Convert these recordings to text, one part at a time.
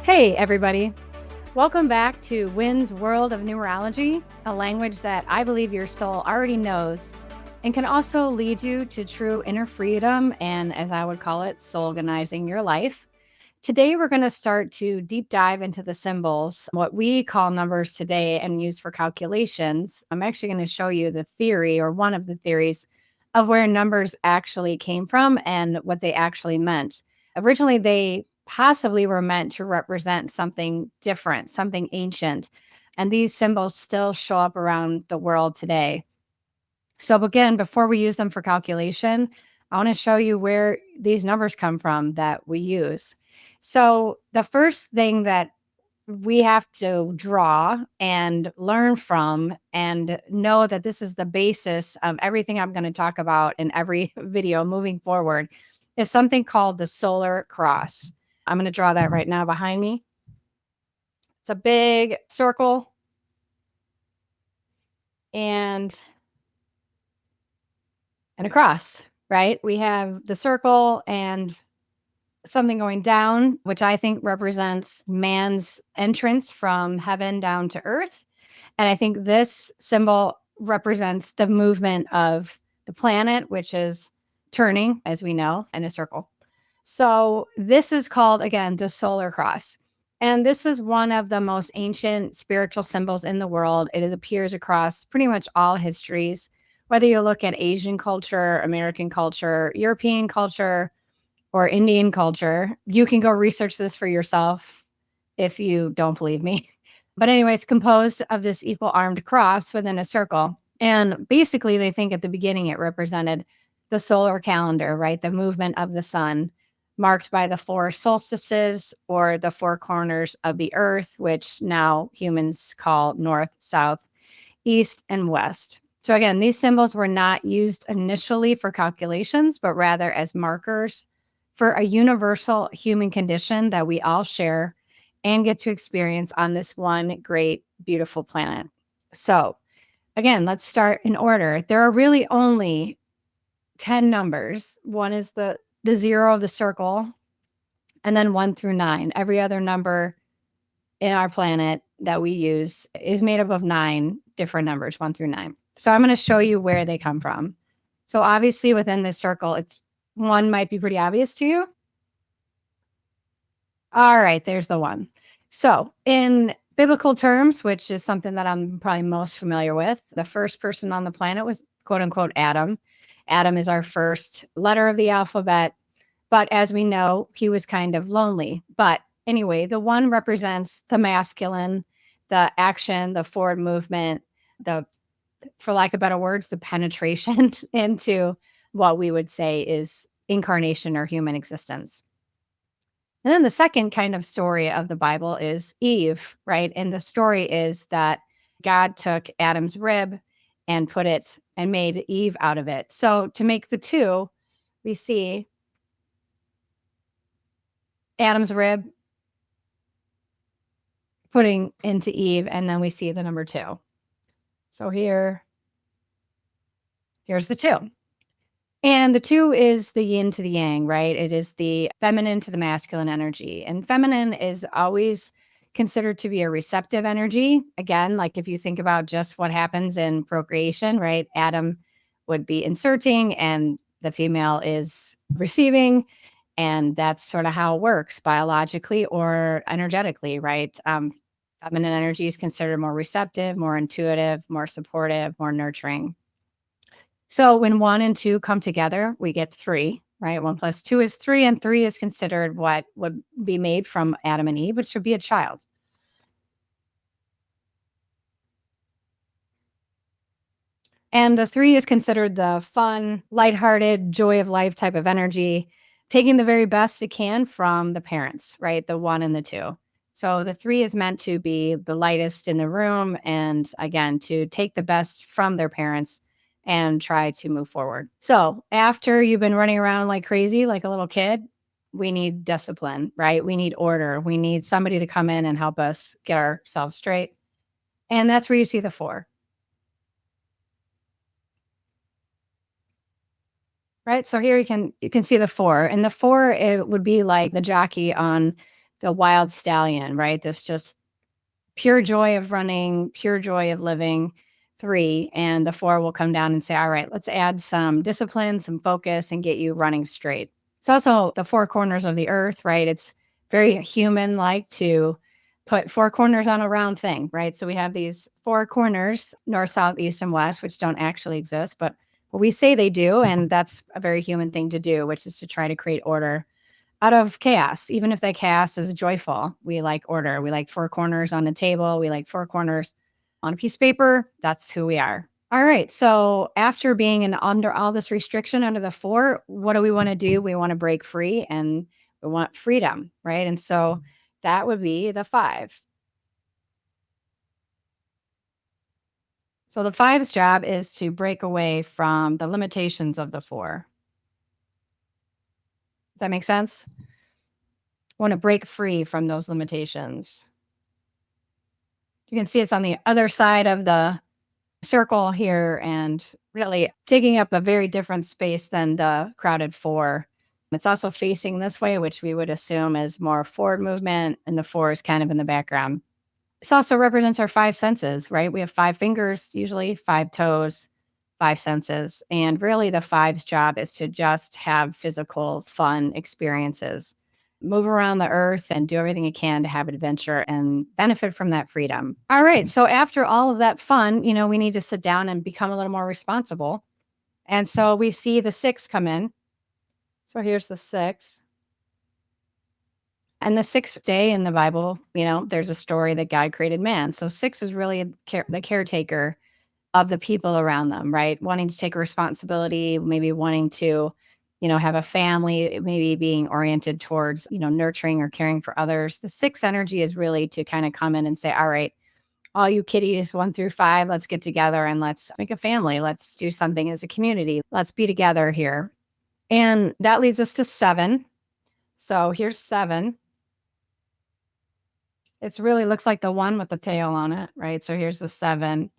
Hey, everybody. Welcome back to Wynne's World of Numerology, a language that I believe your soul already knows and can also lead you to true inner freedom and, as I would call it, soul organizing your life. Today, we're going to start to deep dive into the symbols, what we call numbers today and use for calculations. I'm actually going to show you the theory or one of the theories of where numbers actually came from and what they actually meant. Originally, they possibly were meant to represent something different, something ancient. And these symbols still show up around the world today. So, again, before we use them for calculation, I want to show you where these numbers come from that we use. So, the first thing that we have to draw and learn from and know that this is the basis of everything I'm going to talk about in every video moving forward is something called the solar cross. I'm going to draw that right now behind me. It's a big circle and a cross, right? We have the circle and something going down, which I think represents man's entrance from heaven down to earth. And I think this symbol represents the movement of the planet, which is turning, as we know, in a circle. So this is called, again, the solar cross. And this is one of the most ancient spiritual symbols in the world. It appears across pretty much all histories, whether you look at Asian culture, American culture, European culture, or Indian culture. You can go research this for yourself if you don't believe me. But anyway, it's composed of this equal armed cross within a circle. And basically, they think at the beginning it represented the solar calendar, right? The movement of the sun, marked by the four solstices or the four corners of the earth, which now humans call north, south, east, and west. So, again, these symbols were not used initially for calculations, but rather as markers for a universal human condition that we all share and get to experience on this one great, beautiful planet. So, again, let's start in order. There are really only 10 numbers. One is the zero of the circle, and then 1 through 9. Every other number in our planet that we use is made up of 9 different numbers, 1 through 9. So, I'm going to show you where they come from. So, obviously, within this circle, it's one might be pretty obvious to you. All right, there's the one. So, in biblical terms, which is something that I'm probably most familiar with, the first person on the planet was quote unquote Adam. Adam is our first letter of the alphabet. But as we know, he was kind of lonely. But anyway, the one represents the masculine, the action, the forward movement, the, for lack of better words, the penetration into what we would say is incarnation or human existence. And then the second kind of story of the Bible is Eve, right? And the story is that God took Adam's rib and put it and made Eve out of it. So to make the two, we see Adam's rib putting into Eve, and then we see the number 2. So here's the 2. And the 2 is the yin to the yang, right? It is the feminine to the masculine energy. And feminine is always considered to be a receptive energy. Again, like if you think about just what happens in procreation, right? Adam would be inserting and the female is receiving. And that's sort of how it works biologically or energetically, right? Feminine energy is considered more receptive, more intuitive, more supportive, more nurturing. So when 1 and 2 come together, we get 3, right? 1 plus 2 is 3, and 3 is considered what would be made from Adam and Eve, which should be a child. And the 3 is considered the fun, lighthearted, joy of life type of energy, taking the very best it can from the parents, right? The 1 and the 2. So the 3 is meant to be the lightest in the room and, again, to take the best from their parents and try to move forward. So after you've been running around like crazy, like a little kid, we need discipline, right? We need order. We need somebody to come in and help us get ourselves straight. And that's where you see the 4. Right, so here you can see the 4, and the 4, it would be like the jockey on the wild stallion, right? This just pure joy of running, pure joy of living. 3, and the 4 will come down and say, all right, let's add some discipline, some focus, and get you running straight. It's also the 4 corners of the earth, right? It's very human like to put 4 corners on a round thing, right? So we have these 4 corners, north, south, east, and west, which don't actually exist, but we say they do. And that's a very human thing to do, which is to try to create order out of chaos, even if that chaos is joyful. We like order. We like 4 corners on the table. We like 4 corners on a piece of paper. That's who we are. All right. So after being under all this restriction under the 4, what do we want to do? We want to break free and we want freedom, right? And so that would be the 5. So the 5's job is to break away from the limitations of the 4. Does that make sense? Want to break free from those limitations. You can see it's on the other side of the circle here and really taking up a very different space than the crowded 4. It's also facing this way, which we would assume is more forward movement, and the 4 is kind of in the background. This also represents our 5 senses, right? We have 5 fingers, usually 5 toes, 5 senses. And really, the 5's job is to just have physical, fun experiences. Move around the earth and do everything you can to have adventure and benefit from that freedom. All right. So, after all of that fun, we need to sit down and become a little more responsible. And so, we see the 6 come in. So, here's the 6. And the 6th day in the Bible, there's a story that God created man. So 6 is really the caretaker of the people around them, right? Wanting to take responsibility, maybe wanting to, have a family, maybe being oriented towards, nurturing or caring for others. The 6 energy is really to kind of come in and say, all right, all you kiddies 1 through 5, let's get together and let's make a family. Let's do something as a community. Let's be together here. And that leads us to 7. So here's 7. It's really looks like the one with the tail on it, right? So here's the 7.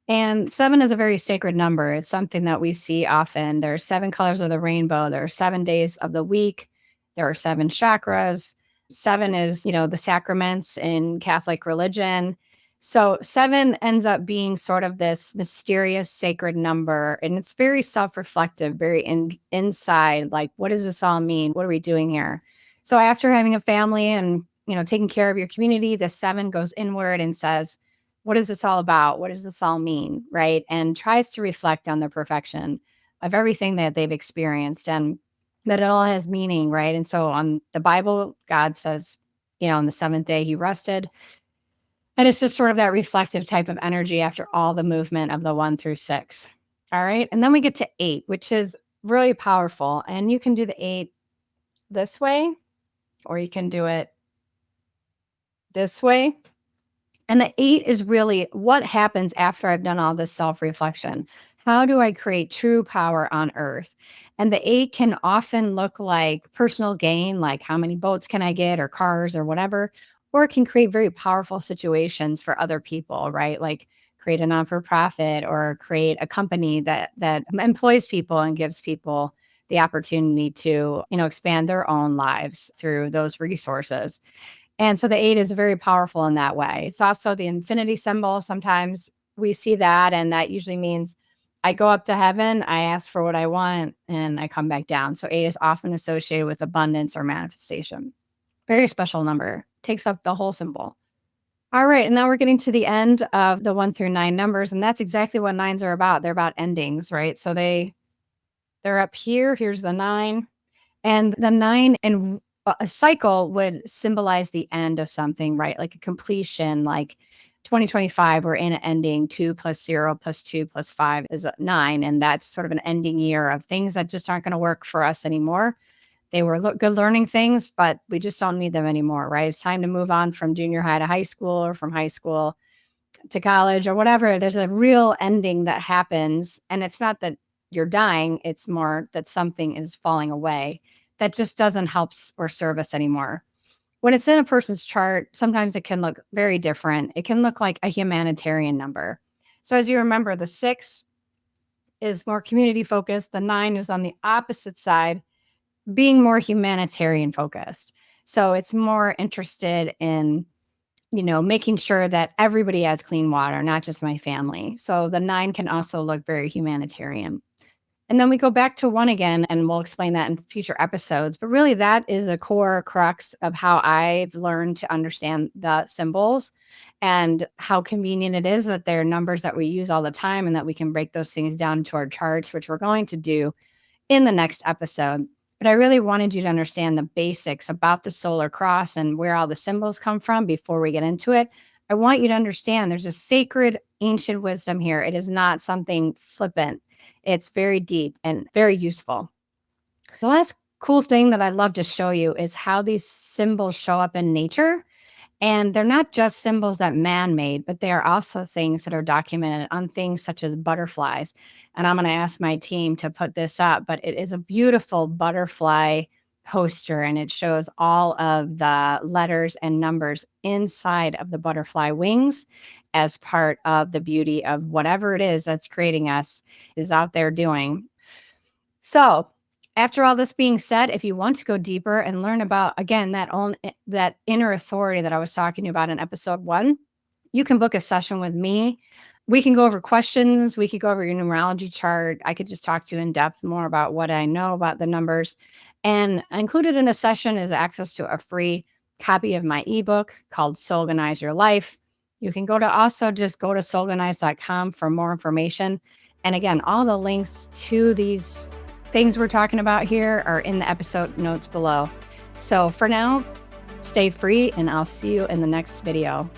And 7 is a very sacred number. It's something that we see often. There are 7 colors of the rainbow. There are 7 days of the week. There are 7 chakras. 7 is, the sacraments in Catholic religion. So 7 ends up being sort of this mysterious sacred number. And it's very self-reflective, very inside, like, what does this all mean? What are we doing here? So after having a family and, taking care of your community, the 7 goes inward and says, what is this all about? What does this all mean? Right. And tries to reflect on the perfection of everything that they've experienced and that it all has meaning. Right. And so on the Bible, God says, on the 7th day, he rested. And it's just sort of that reflective type of energy after all the movement of the 1 through 6. All right. And then we get to 8, which is really powerful. And you can do the 8 this way, or you can do it this way. And the 8 is really what happens after I've done all this self-reflection. How do I create true power on earth? And the 8 can often look like personal gain, like how many boats can I get or cars or whatever, or it can create very powerful situations for other people, right? Like create a non-for-profit or create a company that employs people and gives people the opportunity to, expand their own lives through those resources. And so the 8 is very powerful in that way. It's also the infinity symbol. Sometimes we see that, and that usually means I go up to heaven, I ask for what I want, and I come back down. So 8 is often associated with abundance or manifestation. Very special number. Takes up the whole symbol. All right. And now we're getting to the end of the 1 through 9 numbers. And that's exactly what 9s are about. They're about endings, right? So they're up here. Here's the 9. And the 9 in a cycle would symbolize the end of something, right? Like a completion, like 2025, we're in an ending. 2 plus 0 plus 2 plus 5 is 9. And that's sort of an ending year of things that just aren't going to work for us anymore. They were good learning things, but we just don't need them anymore, right? It's time to move on from junior high to high school or from high school to college or whatever. There's a real ending that happens. And it's not that you're dying, it's more that something is falling away that just doesn't help or serve us anymore. When it's in a person's chart, sometimes it can look very different. It can look like a humanitarian number. So as you remember, the 6 is more community focused. The 9 is on the opposite side, being more humanitarian focused. So it's more interested in, making sure that everybody has clean water, not just my family. So the 9 can also look very humanitarian. And then we go back to 1 again, and we'll explain that in future episodes. But really, that is a core crux of how I've learned to understand the symbols and how convenient it is that they're numbers that we use all the time and that we can break those things down into our charts, which we're going to do in the next episode. But I really wanted you to understand the basics about the solar cross and where all the symbols come from before we get into it. I want you to understand there's a sacred ancient wisdom here. It is not something flippant. It's very deep and very useful. The last cool thing that I'd love to show you is how these symbols show up in nature. And they're not just symbols that man made, but they are also things that are documented on things such as butterflies. And I'm going to ask my team to put this up, but it is a beautiful butterfly poster, and it shows all of the letters and numbers inside of the butterfly wings as part of the beauty of whatever it is that's creating us is out there doing. So, after all this being said, if you want to go deeper and learn about, again, that inner authority that I was talking about in episode 1, you can book a session with me. We can go over questions. We could go over your numerology chart. I could just talk to you in depth more about what I know about the numbers. And included in a session is access to a free copy of my ebook called Soulganize Your Life. You can also just go to soulganize.com for more information. And again, all the links to these things we're talking about here are in the episode notes below. So for now, stay free, and I'll see you in the next video.